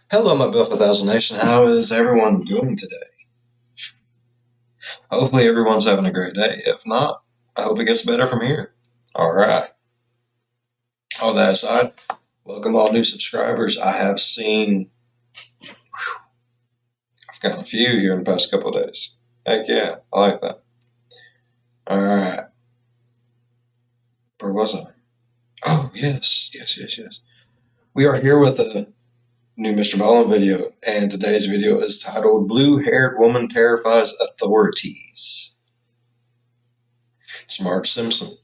Hello, my Buff 1000 Nation. How is everyone doing today? Hopefully, everyone's having a great day. If not, I hope it gets better from here. All right. All that aside, welcome all new subscribers. I have seen, I've gotten a few here in the past couple of days. Heck yeah, I like that. All right. Where was I? Oh, yes. We are here with a new MRBALLEN video, and today's video is titled Blue-Haired Woman Terrifies Authorities. It's Marge Simpson.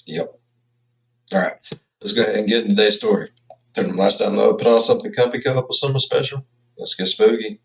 Yep. All right. Let's go ahead and get into today's story. Turn the lights down low, put on something comfy, cup up with something special. Let's get spooky.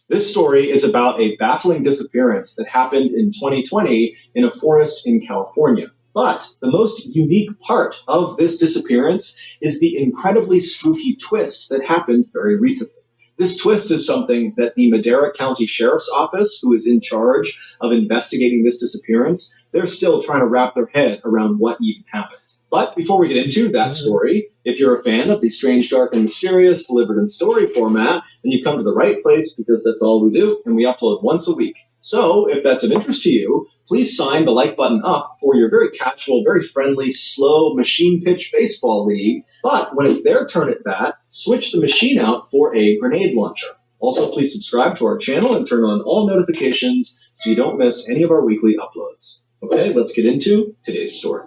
This story is about a baffling disappearance that happened in 2020 in a forest in California. But the most unique part of this disappearance is the incredibly spooky twist that happened very recently. This twist is something that the Madera County Sheriff's Office, who is in charge of investigating this disappearance, they're still trying to wrap their head around what even happened. But before we get into that story, if you're a fan of the strange, dark, and mysterious delivered in story format, then you've come to the right place because that's all we do, and we upload once a week. So if that's of interest to you, please sign the like button up for your very casual, very friendly, slow machine pitch baseball league. But when it's their turn at bat, switch the machine out for a grenade launcher. Also, please subscribe to our channel and turn on all notifications so you don't miss any of our weekly uploads. Okay, let's get into today's story.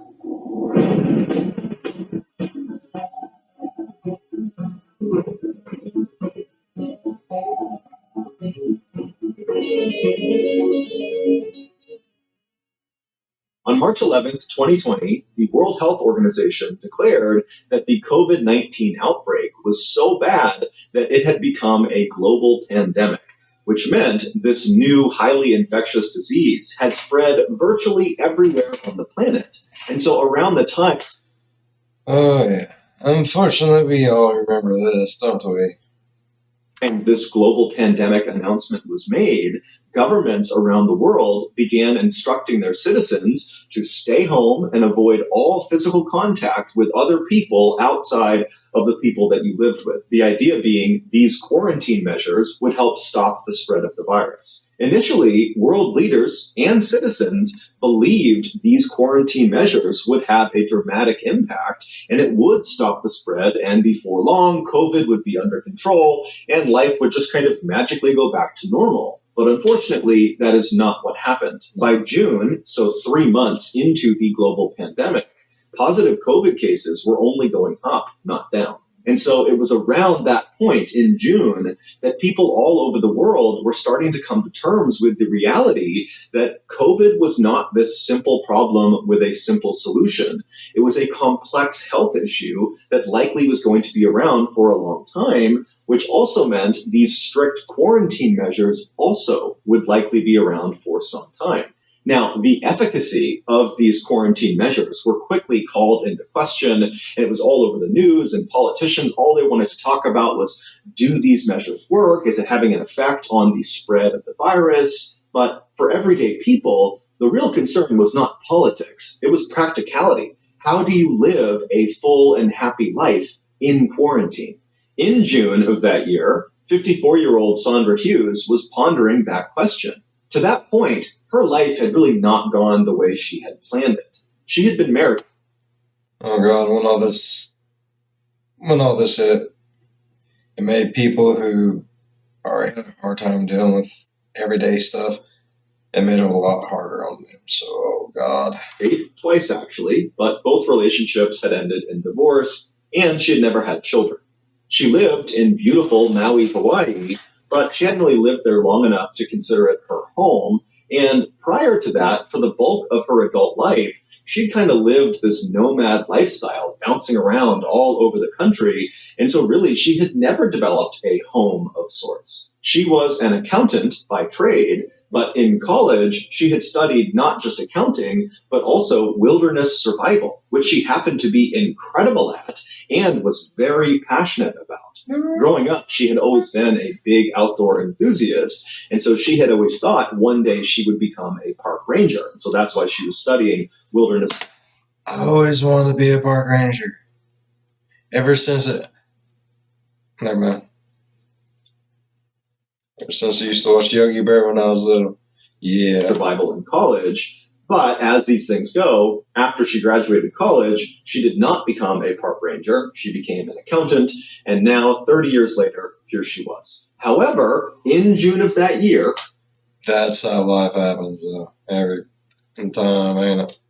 On March 11th, 2020, the World Health Organization declared that the COVID-19 outbreak was so bad that it had become a global pandemic, which meant this new highly infectious disease had spread virtually everywhere on the planet. And so around the time... Oh, yeah. Unfortunately, we all remember this, don't we? And this global pandemic announcement was made, governments around the world began instructing their citizens to stay home and avoid all physical contact with other people outside of the people that you lived with. The idea being these quarantine measures would help stop the spread of the virus. Initially, world leaders and citizens believed these quarantine measures would have a dramatic impact and it would stop the spread, and before long, COVID would be under control and life would just kind of magically go back to normal. But unfortunately, that is not what happened. By June, so 3 months into the global pandemic, positive COVID cases were only going up, not down. And so it was around that point in June that people all over the world were starting to come to terms with the reality that COVID was not this simple problem with a simple solution. It was a complex health issue that likely was going to be around for a long time, which also meant these strict quarantine measures also would likely be around for some time. Now, the efficacy of these quarantine measures were quickly called into question, and it was all over the news, and politicians, all they wanted to talk about was, do these measures work? Is it having an effect on the spread of the virus? But for everyday people, the real concern was not politics. It was practicality. How do you live a full and happy life in quarantine? In June of that year, 54-year-old Sandra Hughes was pondering that question. To that point, her life had really not gone the way she had planned it. She had been married. Oh, God, when all this hit, it made people who are having a hard time dealing with everyday stuff, it made it a lot harder on them. So, oh, God. Twice, actually, but both relationships had ended in divorce, and she had never had children. She lived in beautiful Maui, Hawaii, but she hadn't really lived there long enough to consider it her home. And prior to that, for the bulk of her adult life, she'd kind of lived this nomad lifestyle, bouncing around all over the country. And so really, she had never developed a home of sorts. She was an accountant by trade, but in college, she had studied not just accounting, but also wilderness survival, which she happened to be incredible at and was very passionate about. Growing up, she had always been a big outdoor enthusiast, and so she had always thought one day she would become a park ranger. And so that's why she was studying wilderness. I always wanted to be a park ranger. Ever since it, never mind. Ever since I used to watch Yogi Bear when I was little. Yeah. Survival in college. But as these things go, after she graduated college, she did not become a park ranger. She became an accountant. And now, 30 years later, here she was. However, in June of that year, that's how life happens, though. Every time, ain't it?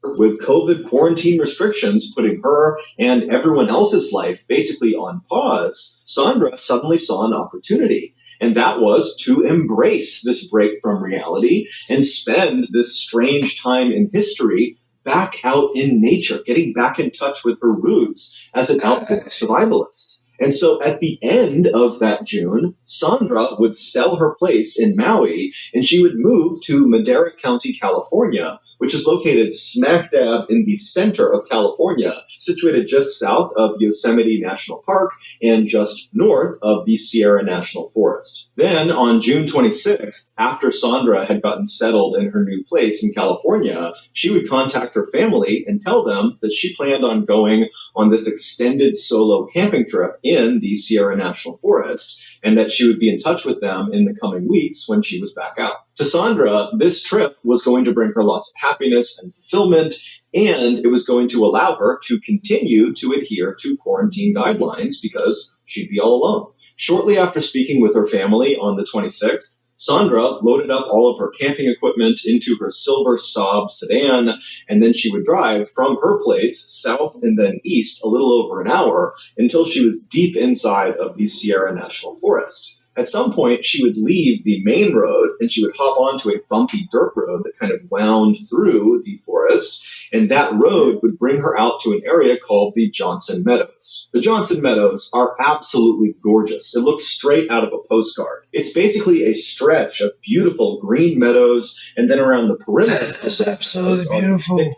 With COVID quarantine restrictions putting her and everyone else's life basically on pause, Sandra suddenly saw an opportunity. And that was to embrace this break from reality and spend this strange time in history back out in nature, getting back in touch with her roots as an outdoor survivalist. And so at the end of that June, Sandra would sell her place in Maui and she would move to Madera County, California, which is located smack dab in the center of California, situated just south of Yosemite National Park and just north of the Sierra National Forest. Then on June 26th, after Sandra had gotten settled in her new place in California, she would contact her family and tell them that she planned on going on this extended solo camping trip in the Sierra National Forest, and that she would be in touch with them in the coming weeks when she was back out. To Sandra, this trip was going to bring her lots of happiness and fulfillment, and it was going to allow her to continue to adhere to quarantine guidelines because she'd be all alone. Shortly after speaking with her family on the 26th, Sandra loaded up all of her camping equipment into her silver Saab sedan, and then she would drive from her place south and then east a little over an hour until she was deep inside of the Sierra National Forest. At some point, she would leave the main road and she would hop onto a bumpy dirt road that kind of wound through the forest, and that road would bring her out to an area called the Johnson Meadows. The Johnson Meadows are absolutely gorgeous. It looks straight out of a postcard. It's basically a stretch of beautiful green meadows, and then around the perimeter. That's absolutely beautiful.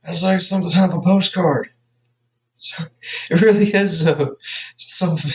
That's like something out of a postcard. It really is something.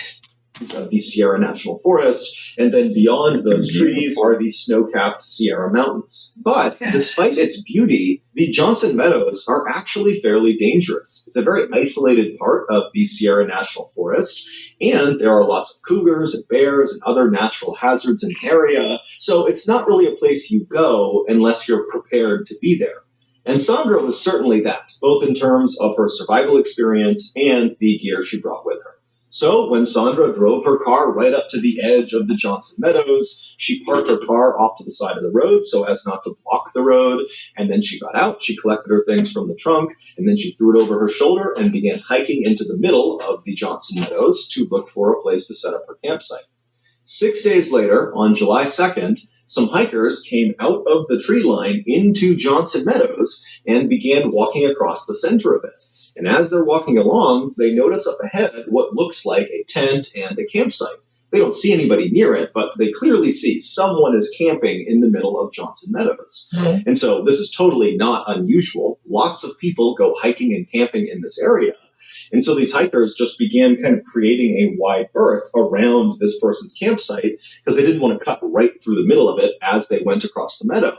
Of the Sierra National Forest, and then beyond those trees are the snow-capped Sierra Mountains. But despite its beauty, the Johnson Meadows are actually fairly dangerous. It's a very isolated part of the Sierra National Forest, and there are lots of cougars and bears and other natural hazards in the area, so it's not really a place you go unless you're prepared to be there. And Sandra was certainly that, both in terms of her survival experience and the gear she brought with her. So when Sandra drove her car right up to the edge of the Johnson Meadows, she parked her car off to the side of the road so as not to block the road, and then she got out, she collected her things from the trunk, and then she threw it over her shoulder and began hiking into the middle of the Johnson Meadows to look for a place to set up her campsite. 6 days later, on July 2nd, some hikers came out of the tree line into Johnson Meadows and began walking across the center of it. And as they're walking along, they notice up ahead what looks like a tent and a campsite. They don't see anybody near it, but they clearly see someone is camping in the middle of Johnson Meadows. Mm-hmm. And so this is totally not unusual. Lots of people go hiking and camping in this area. And so these hikers just began kind of creating a wide berth around this person's campsite because they didn't want to cut right through the middle of it as they went across the meadow.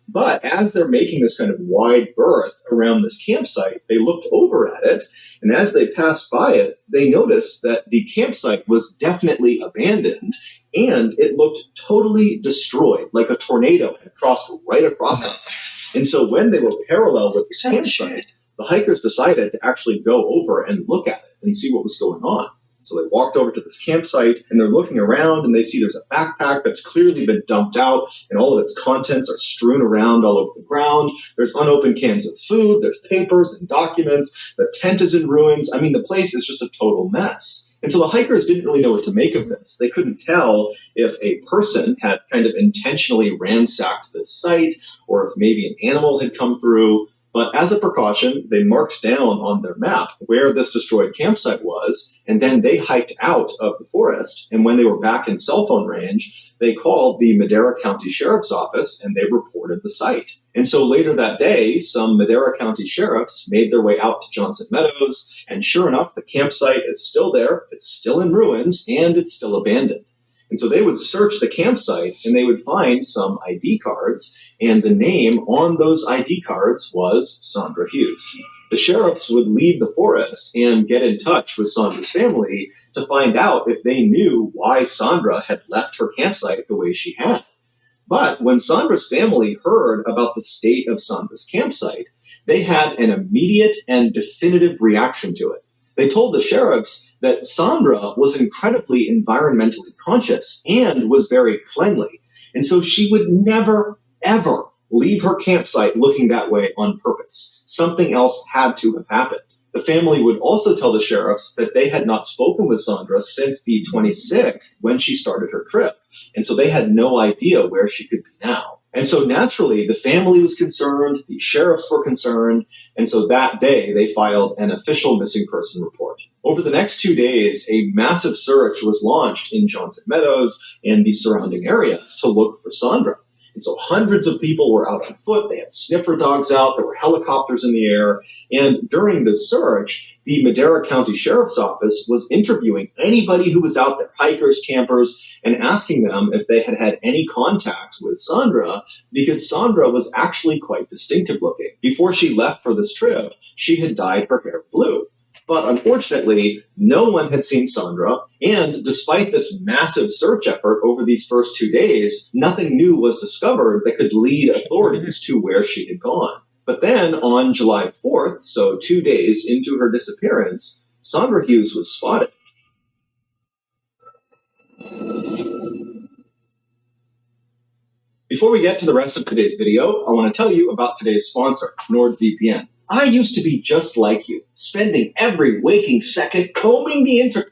But as they're making this kind of wide berth around this campsite, they looked over at it, and as they passed by it, they noticed that the campsite was definitely abandoned, and it looked totally destroyed, like a tornado had crossed right across it. And so when they were parallel with the campsite, the hikers decided to actually go over and look at it and see what was going on. So they walked over to this campsite, and they're looking around, and they see there's a backpack that's clearly been dumped out, and all of its contents are strewn around all over the ground. There's unopened cans of food, there's papers and documents, the tent is in ruins. I mean, the place is just a total mess. And so the hikers didn't really know what to make of this. They couldn't tell if a person had kind of intentionally ransacked this site, or if maybe an animal had come through. But as a precaution, they marked down on their map where this destroyed campsite was, and then they hiked out of the forest. And when they were back in cell phone range, they called the Madera County Sheriff's Office, and they reported the site. And so later that day, some Madera County sheriffs made their way out to Johnson Meadows, and sure enough, the campsite is still there, it's still in ruins, and it's still abandoned. And so they would search the campsite, and they would find some ID cards, and the name on those ID cards was Sandra Hughes. The sheriffs would leave the forest and get in touch with Sandra's family to find out if they knew why Sandra had left her campsite the way she had. But when Sandra's family heard about the state of Sandra's campsite, they had an immediate and definitive reaction to it. They told the sheriffs that Sandra was incredibly environmentally conscious and was very cleanly, and so she would never, ever leave her campsite looking that way on purpose. Something else had to have happened. The family would also tell the sheriffs that they had not spoken with Sandra since the 26th when she started her trip. And so they had no idea where she could be now. And so naturally, the family was concerned, the sheriffs were concerned, and so that day they filed an official missing person report. Over the next 2 days, a massive search was launched in Johnson Meadows and the surrounding area to look for Sandra. And so hundreds of people were out on foot. They had sniffer dogs out. There were helicopters in the air. And during this search, the Madera County Sheriff's Office was interviewing anybody who was out there, hikers, campers, and asking them if they had had any contact with Sandra, because Sandra was actually quite distinctive looking. Before she left for this trip, she had dyed her hair blue. But unfortunately, no one had seen Sandra, and despite this massive search effort over these first 2 days, nothing new was discovered that could lead authorities to where she had gone. But then on July 4th, so 2 days into her disappearance, Sandra Hughes was spotted. Before we get to the rest of today's video, I want to tell you about today's sponsor, NordVPN. I used to be just like you, spending every waking second combing the internet.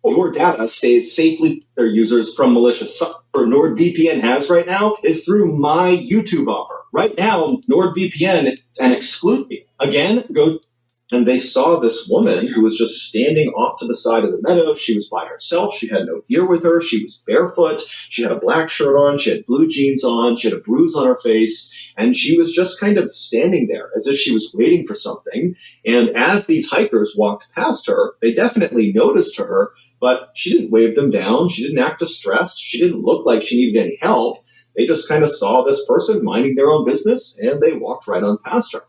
Your data stays safely with their users from malicious sites. What NordVPN has right now is through my YouTube offer. Right now, NordVPN is an exclusive. Again, go. And they saw this woman who was just standing off to the side of the meadow. She was by herself. She had no gear with her. She was barefoot. She had a black shirt on. She had blue jeans on. She had a bruise on her face. And she was just kind of standing there as if she was waiting for something. And as these hikers walked past her, they definitely noticed her, but she didn't wave them down. She didn't act distressed. She didn't look like she needed any help. They just kind of saw this person minding their own business, and they walked right on past her.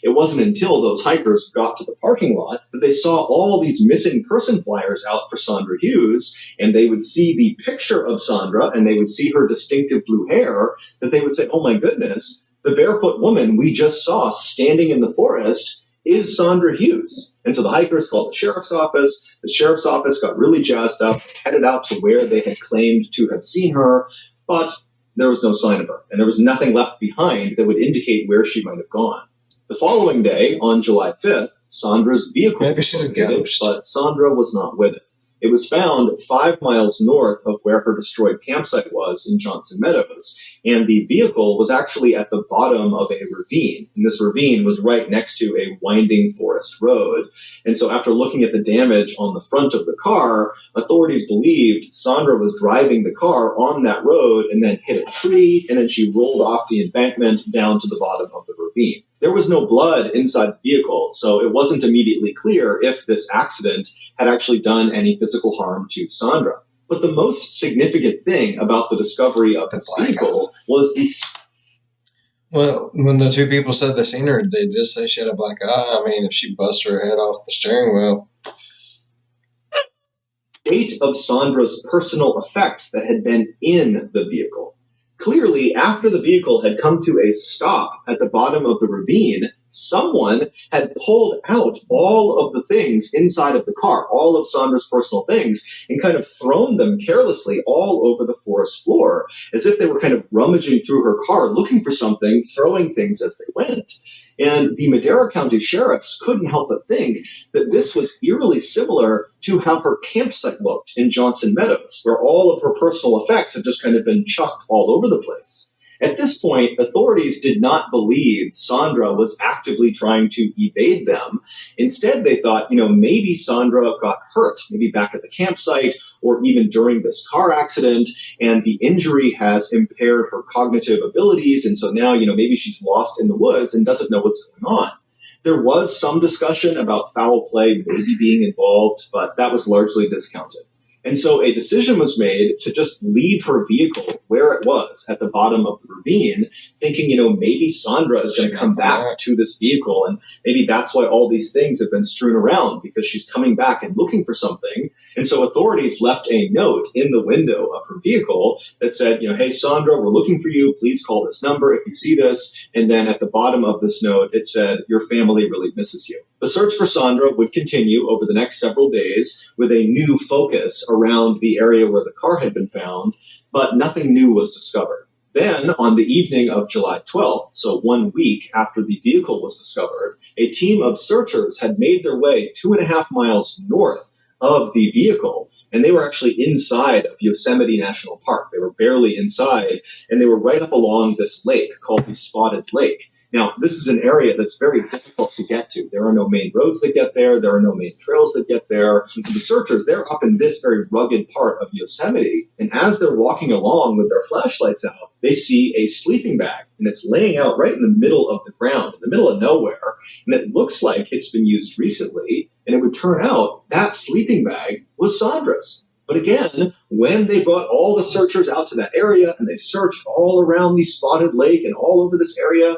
It wasn't until those hikers got to the parking lot that they saw all these missing person flyers out for Sandra Hughes, and they would see the picture of Sandra, and they would see her distinctive blue hair, that they would say, oh my goodness, the barefoot woman we just saw standing in the forest is Sandra Hughes. And so the hikers called the sheriff's office. The sheriff's office got really jazzed up, headed out to where they had claimed to have seen her, but there was no sign of her, and there was nothing left behind that would indicate where she might have gone. The following day, on July 5th, Sandra's vehicle was located, but Sandra was not with it. It was found 5 miles north of where her destroyed campsite was in Johnson Meadows, and the vehicle was actually at the bottom of a ravine, and this ravine was right next to a winding forest road. And so after looking at the damage on the front of the car, authorities believed Sandra was driving the car on that road and then hit a tree, and then she rolled off the embankment down to the bottom of the ravine. There was no blood inside the vehicle, so it wasn't immediately clear if this accident had actually done any physical harm to Sandra. But the most significant thing about the discovery of this vehicle was the... Well, when the two people said they seen her, they did say she had a black eye. I mean, if she busted her head off the steering wheel. State of Sandra's personal effects that had been in the vehicle. Clearly, after the vehicle had come to a stop at the bottom of the ravine, someone had pulled out all of the things inside of the car, all of Sandra's personal things, and kind of thrown them carelessly all over the forest floor, as if they were kind of rummaging through her car, looking for something, throwing things as they went. And the Madera County sheriffs couldn't help but think that this was eerily similar to how her campsite looked in Johnson Meadows, where all of her personal effects had just kind of been chucked all over the place. At this point, authorities did not believe Sandra was actively trying to evade them. Instead, they thought, maybe Sandra got hurt, maybe back at the campsite or even during this car accident, and the injury has impaired her cognitive abilities, and so now, maybe she's lost in the woods and doesn't know what's going on. There was some discussion about foul play maybe being involved, but that was largely discounted. And so a decision was made to just leave her vehicle where it was at the bottom of the ravine, thinking, maybe Sandra is going to come back to this vehicle. And maybe that's why all these things have been strewn around, because she's coming back and looking for something. And so authorities left a note in the window of her vehicle that said, hey, Sandra, we're looking for you. Please call this number if you see this. And then at the bottom of this note, it said, your family really misses you. The search for Sandra would continue over the next several days with a new focus around the area where the car had been found, but nothing new was discovered. Then, on the evening of July 12th, so 1 week after the vehicle was discovered, a team of searchers had made their way 2.5 miles north of the vehicle, and they were actually inside of Yosemite National Park. They were barely inside, and they were right up along this lake called the Spotted Lake. Now, this is an area that's very difficult to get to. There are no main roads that get there. There are no main trails that get there. And so the searchers, they're up in this very rugged part of Yosemite. And as they're walking along with their flashlights out, they see a sleeping bag. And it's laying out right in the middle of the ground, in the middle of nowhere. And it looks like it's been used recently. And it would turn out that sleeping bag was Sandra's. But again, when they brought all the searchers out to that area and they searched all around the Spotted Lake and all over this area,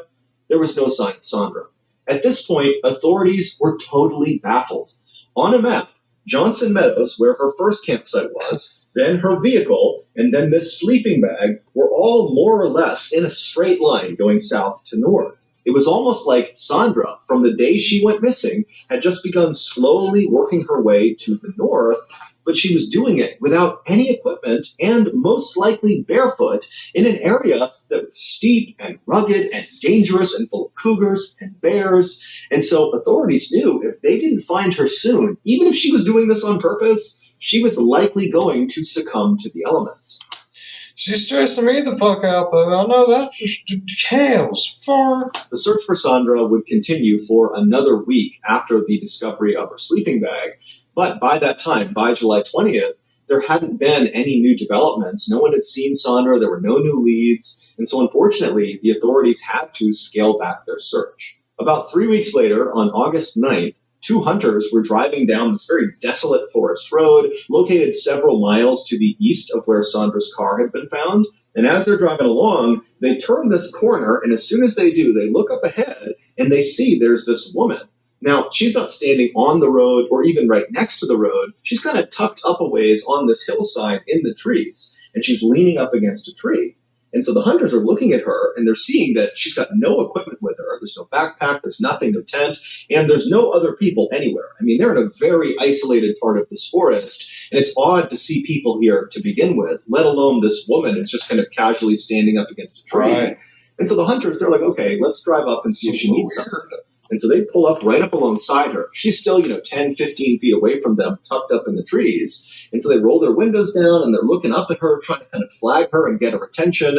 there was no sign of Sandra. At this point, authorities were totally baffled. On a map, Johnson Meadows, where her first campsite was, then her vehicle, and then this sleeping bag were all more or less in a straight line going south to north. It was almost like Sandra, from the day she went missing, had just begun slowly working her way to the north, but she was doing it without any equipment and most likely barefoot in an area that was steep and rugged and dangerous and full of cougars and bears. And so authorities knew if they didn't find her soon, even if she was doing this on purpose, she was likely going to succumb to the elements. She's stressing me the fuck out, though. I know that's just details. The search for Sandra would continue for another week after the discovery of her sleeping bag. But by that time, by July 20th, there hadn't been any new developments. No one had seen Sandra. There were no new leads. And so unfortunately, the authorities had to scale back their search. About 3 weeks later, on August 9th, 2 hunters were driving down this very desolate forest road, located several miles to the east of where Sandra's car had been found. And as they're driving along, they turn this corner, and as soon as they do, they look up ahead, and they see there's this woman. Now, she's not standing on the road or even right next to the road. She's kind of tucked up a ways on this hillside in the trees, and she's leaning up against a tree. And so the hunters are looking at her, and they're seeing that she's got no equipment with her. There's no backpack, there's nothing, no tent, and there's no other people anywhere. I mean, they're in a very isolated part of this forest, and it's odd to see people here to begin with, let alone this woman is just kind of casually standing up against a tree. Right. And so the hunters, they're like, okay, let's drive up and see if she needs something. And so they pull up right up alongside her. She's still, 10, 15 feet away from them, tucked up in the trees. And so they roll their windows down and they're looking up at her, trying to kind of flag her and get her attention.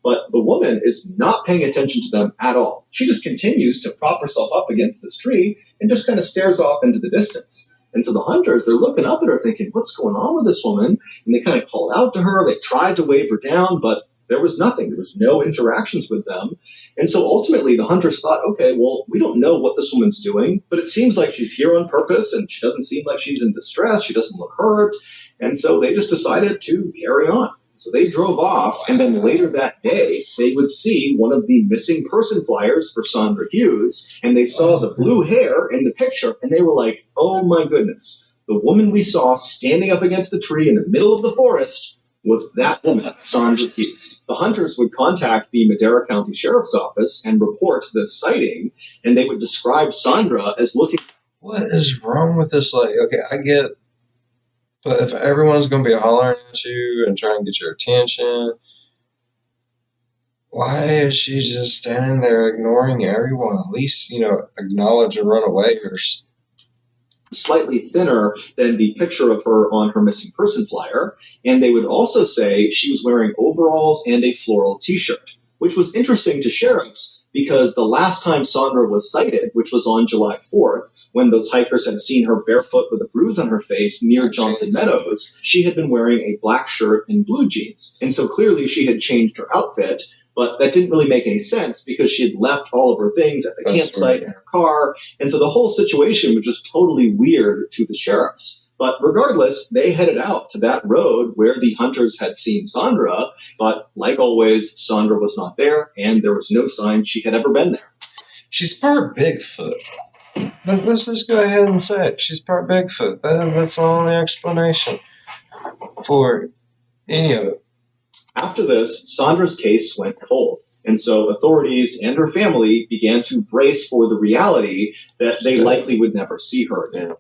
But the woman is not paying attention to them at all. She just continues to prop herself up against this tree and just kind of stares off into the distance. And so the hunters, they're looking up at her thinking, what's going on with this woman? And they kind of called out to her. They tried to wave her down, but there was nothing. There was no interactions with them. And so ultimately the hunters thought, okay, well, we don't know what this woman's doing, but it seems like she's here on purpose and she doesn't seem like she's in distress. She doesn't look hurt. And so they just decided to carry on. So they drove off, and then later that day, they would see one of the missing person flyers for Sandra Hughes, and they saw the blue hair in the picture, and they were like, oh my goodness, the woman we saw standing up against the tree in the middle of the forest was that woman, Sandra Hughes. The hunters would contact the Madera County Sheriff's Office and report the sighting, and they would describe Sandra as looking... What is wrong with this? Like, okay, I get... But if everyone's going to be hollering at you and trying to get your attention, why is she just standing there ignoring everyone? At least, acknowledge and run away or... Slightly thinner than the picture of her on her missing person flyer, and they would also say she was wearing overalls and a floral t-shirt, which was interesting to sheriffs because the last time Sandra was sighted, which was on July 4th, when those hikers had seen her barefoot with a bruise on her face near Johnson Meadows, she had been wearing a black shirt and blue jeans. And so clearly she had changed her outfit, but that didn't really make any sense because she had left all of her things at the campsite in her car. And so the whole situation was just totally weird to the sheriffs. But regardless, they headed out to that road where the hunters had seen Sandra. But like always, Sandra was not there, and there was no sign she had ever been there. She's part Bigfoot. Let's just go ahead and say it. She's part Bigfoot. That's the only explanation for any of it. After this, Sandra's case went cold. And so authorities and her family began to brace for the reality that they likely would never see her again. Yeah.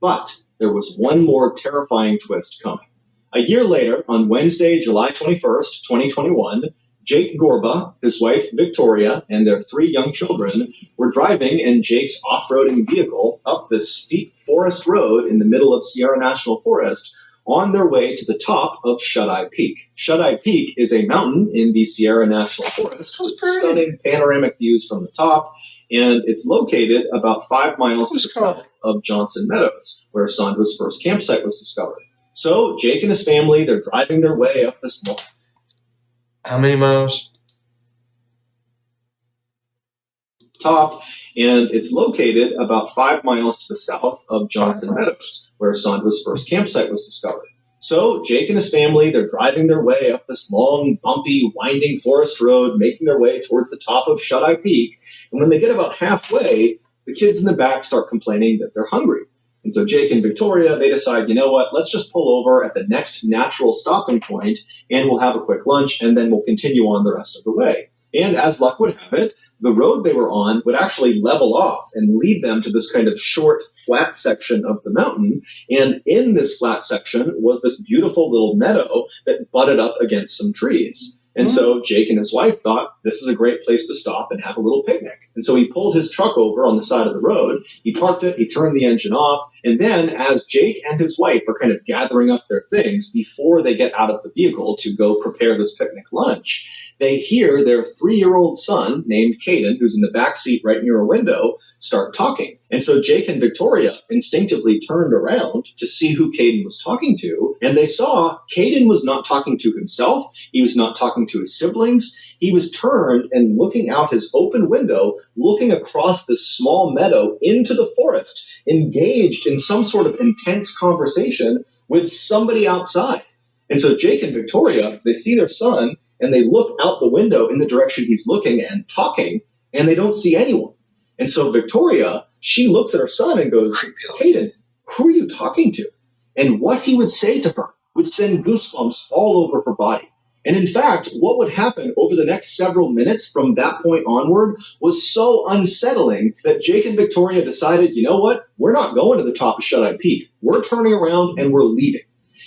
But there was one more terrifying twist coming. A year later, on Wednesday, July 21st, 2021, Jake Gorba, his wife Victoria, and their 3 young children were driving in Jake's off-roading vehicle up this steep forest road in the middle of Sierra National Forest on their way to the top of Shut-Eye Peak. Shut-Eye Peak is a mountain in the Sierra National Forest with stunning panoramic views from the top, and it's located about 5 miles to the south of Johnson Meadows, where Sandra's first campsite was discovered. So Jake and his family, they're driving their way up this mountain. How many miles? Top, and it's located about 5 miles to the south of Johnson Meadows, where Sandra's first campsite was discovered. So Jake and his family, they're driving their way up this long, bumpy, winding forest road, making their way towards the top of Shut-Eye Peak. And when they get about halfway, the kids in the back start complaining that they're hungry. And so Jake and Victoria, they decide, you know what, let's just pull over at the next natural stopping point and we'll have a quick lunch and then we'll continue on the rest of the way. And as luck would have it, the road they were on would actually level off and lead them to this kind of short, flat section of the mountain. And in this flat section was this beautiful little meadow that butted up against some trees. And so Jake and his wife thought this is a great place to stop and have a little picnic. And so he pulled his truck over on the side of the road, he parked it, he turned the engine off, and then as Jake and his wife are kind of gathering up their things before they get out of the vehicle to go prepare this picnic lunch, they hear their 3-year-old son named Caden, who's in the back seat right near a window, start talking. And so Jake and Victoria instinctively turned around to see who Caden was talking to, and they saw Caden was not talking to himself, he was not talking to his siblings, he was turned and looking out his open window, looking across this small meadow into the forest, engaged in some sort of intense conversation with somebody outside. And so Jake and Victoria, they see their son, and they look out the window in the direction he's looking and talking, and they don't see anyone. And so Victoria, she looks at her son and goes, Caden, who are you talking to? And what he would say to her would send goosebumps all over her body. And in fact, what would happen over the next several minutes from that point onward was so unsettling that Jake and Victoria decided, you know what? We're not going to the top of Shut-Eye Peak. We're turning around and we're leaving.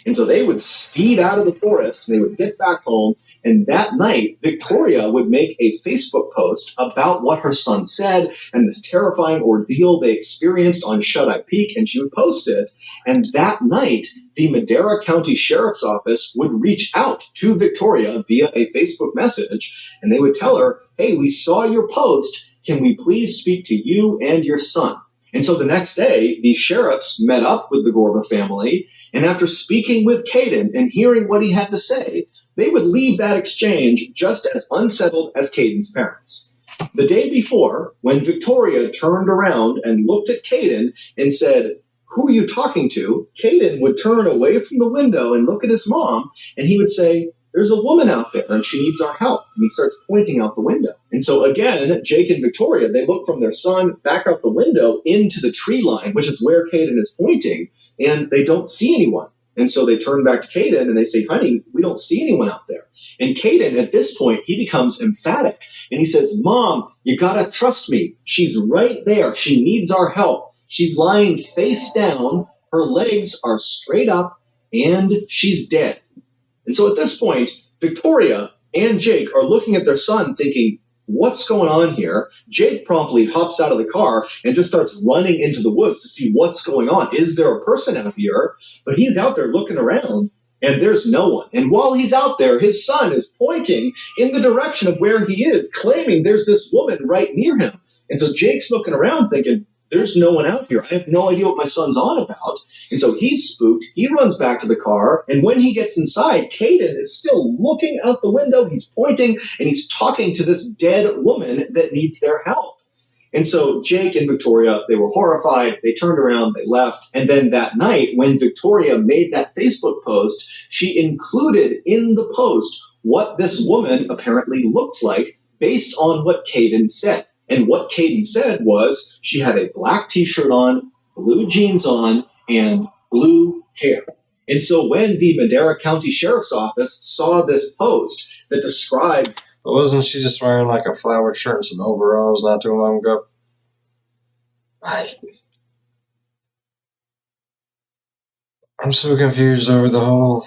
And so they would speed out of the forest, and they would get back home. And that night, Victoria would make a Facebook post about what her son said and this terrifying ordeal they experienced on Shut-Eye Peak, and she would post it. And that night, the Madera County Sheriff's Office would reach out to Victoria via a Facebook message, and they would tell her, hey, we saw your post. Can we please speak to you and your son? And so the next day, the sheriffs met up with the Gorba family, and after speaking with Caden and hearing what he had to say, they would leave that exchange just as unsettled as Caden's parents. The day before, when Victoria turned around and looked at Caden and said, who are you talking to? Caden would turn away from the window and look at his mom, and he would say, there's a woman out there and she needs our help. And he starts pointing out the window. And so again, Jake and Victoria, they look from their son back out the window into the tree line, which is where Caden is pointing, and they don't see anyone. And so they turn back to Caden and they say, honey, we don't see anyone out there. And Caden, at this point, he becomes emphatic. And he says, Mom, you gotta trust me. She's right there. She needs our help. She's lying face down. Her legs are straight up and she's dead. And so at this point, Victoria and Jake are looking at their son thinking, what's going on here? Jake promptly hops out of the car and just starts running into the woods to see what's going on. Is there a person out here? But he's out there looking around, and there's no one. And while he's out there, his son is pointing in the direction of where he is, claiming there's this woman right near him. And so Jake's looking around thinking, there's no one out here. I have no idea what my son's on about. And so he's spooked. He runs back to the car. And when he gets inside, Caden is still looking out the window. He's pointing and he's talking to this dead woman that needs their help. And so Jake and Victoria, they were horrified. They turned around, they left. And then that night, when Victoria made that Facebook post, she included in the post what this woman apparently looked like based on what Caden said. And what Caden said was she had a black t-shirt on, blue jeans on, and blue hair. And so when the Madera County Sheriff's Office saw this post that described... But wasn't she just wearing like a flowered shirt and some overalls not too long ago? I'm so confused over the whole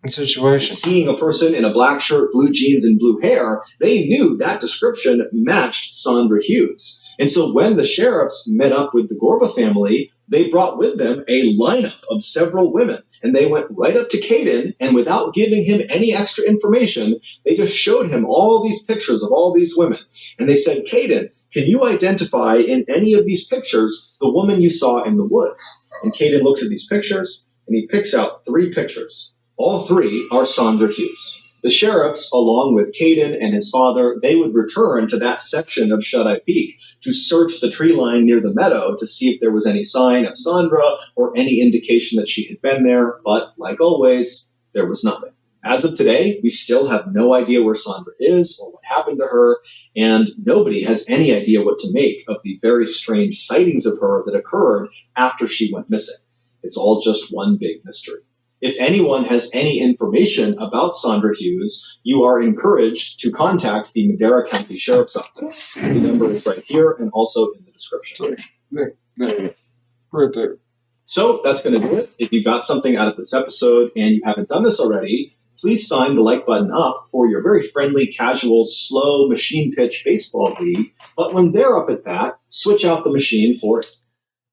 situation. Seeing a person in a black shirt, blue jeans, and blue hair, they knew that description matched Sandra Hughes. And so when the sheriffs met up with the Gorba family, they brought with them a lineup of several women. And they went right up to Caden, and without giving him any extra information, they just showed him all these pictures of all these women. And they said, Caden, can you identify in any of these pictures the woman you saw in the woods? And Caden looks at these pictures, and he picks out 3 pictures. All 3 are Sandra Hughes. The sheriffs, along with Caden and his father, they would return to that section of Shut-Eye Peak to search the tree line near the meadow to see if there was any sign of Sandra or any indication that she had been there, but like always, there was nothing. As of today, we still have no idea where Sandra is or what happened to her, and nobody has any idea what to make of the very strange sightings of her that occurred after she went missing. It's all just one big mystery. If anyone has any information about Sandra Hughes, you are encouraged to contact the Madera County Sheriff's Office. The number is right here and also in the description. There. Right there. So that's going to do it. If you got something out of this episode and you haven't done this already, please sign the like button up for your very friendly, casual, slow machine pitch baseball league. But when they're up at bat, switch out the machine for it.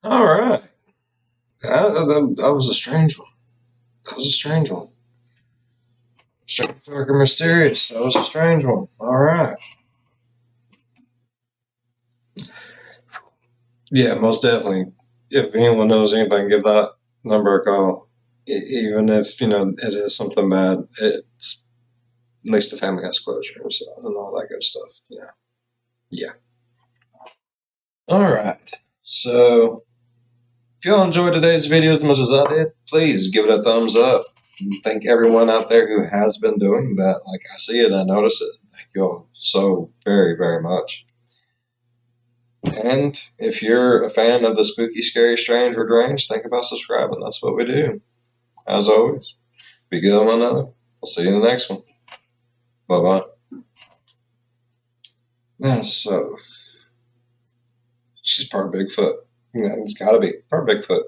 All right. That was a strange one. Strange fucking mysterious. That was a strange one. All right. Yeah, most definitely. If anyone knows anything, give that number a call. Even if, it is something bad, it's at least the family has closure and all that good stuff. Yeah. All right. So, if y'all enjoyed today's video as much as I did, please give it a thumbs up. And thank everyone out there who has been doing that. Like, I see it, I notice it. Thank you all so very, very much. And if you're a fan of the spooky, scary, strange, or deranged, think about subscribing. That's what we do. As always, be good on one another. I'll see you in the next one. Bye-bye. Yeah, so, she's part Bigfoot. Yeah, it's gotta be part Bigfoot.